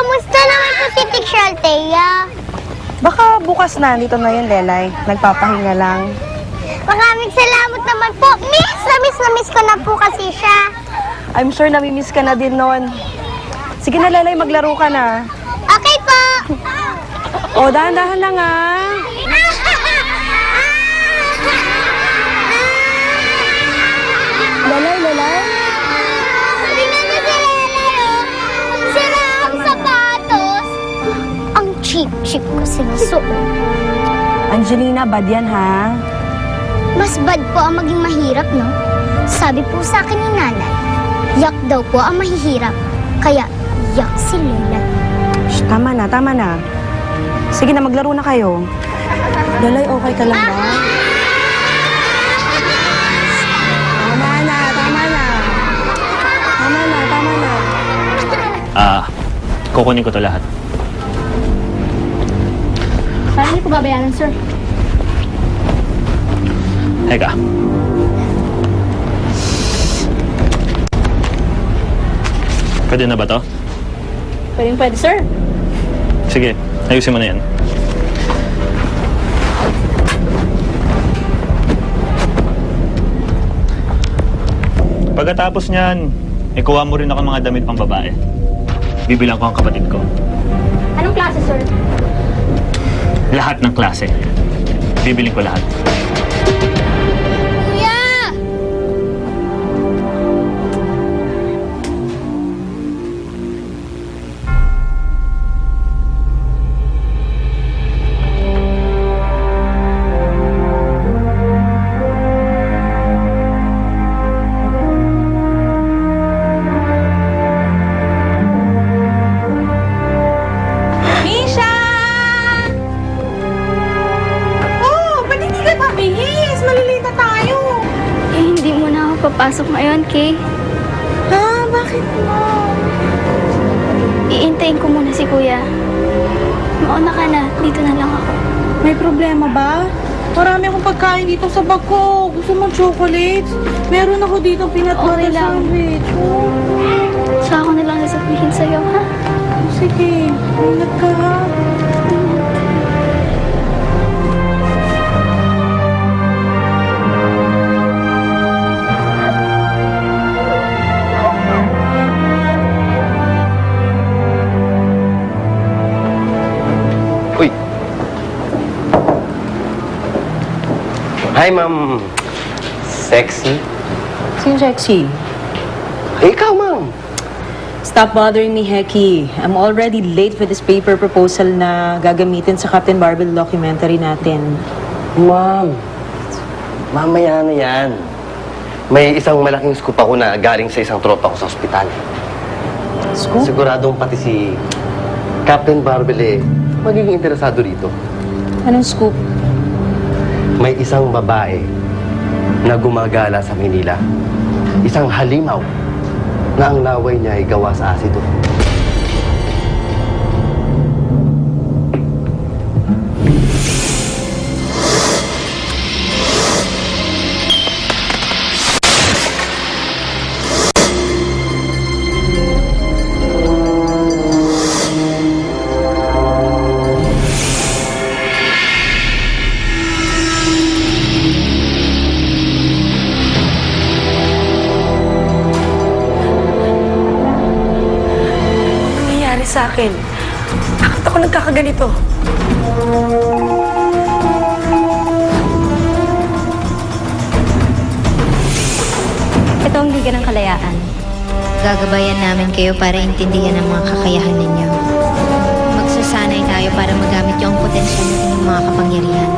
Kamusta naman po si Teacher Althea? Baka bukas na, dito na yun, Lelay. Nagpapahinga lang. Maraming salamat naman po. Miss na miss ko na po kasi siya. I'm sure namimiss ka na din nun. Sige na, Lelay, maglaro ka na. Okay po. O, dahan-dahan lang, ah. Lelay, Lelay. Tingnan mo si Lelay, oh. Sira ang sapatos. Ang cheap-cheap ko sinusuot. Angelina, bad yan, ha? Mas bad po ang maging mahirap, no? Sabi po sa akin ni nanay, yak daw po ang mahihirap. Kaya, yak si Lelay. Shh, tama na, tama na. Sige na, maglaro na kayo. Lelay, okay ka lang ba? Tama na, tama na. Tama na, tama na. Kukunin ko to lahat. Paano niyo po babayaran, sir? Teka. Pwede na ba to? Pwede, sir. Sige, ayusin mo na yan. Pagkatapos niyan, ikuha mo rin ako mga damit pang babae. Bibilang ko ang kapatid ko. Anong klase, sir? Lahat ng klase. Bibiling ko lahat. Kuya! Misha! Oh, ba't hindi ka mabihis? Malilita tayo. Eh, hindi mo na ako papasok ngayon, Kay. Ha? Bakit mo? Iintayin ko muna si Kuya. Mauna ka na. Dito na lang ako. May problema ba? Marami akong pagkain dito sa bag ko. Gusto mo chocolates? Meron ako dito peanut Okay butter lang. sandwich. Oh. Saka ako na lang sasabihin sa'yo, ha? Sige, ingat ka ha. Uy! Hi, ma'am. Sexy? Sino sexy? Ikaw, ma'am. Stop bothering me, Heki. I'm already late for this paper proposal na gagamitin sa Captain Barbell documentary natin. Ma'am. Mamaya na yan. May isang malaking scoop ako na galing sa isang tropa ko sa ospital. Scoop? Siguradong pati si Captain Barbell magiging interesado dito. Anong scoop? May isang babae na gumagala sa Manila. Isang halimaw na ang laway niya ay gawa sa asido. Nangyayari sa akin. Bakit ako nagkakaganito? Ito ang Liga ng Kalayaan. Gagabayan namin kayo para intindihan ang mga kakayahan ninyo. Magsasanay tayo para magamit yung potensyal ng inyong mga kapangyarihan.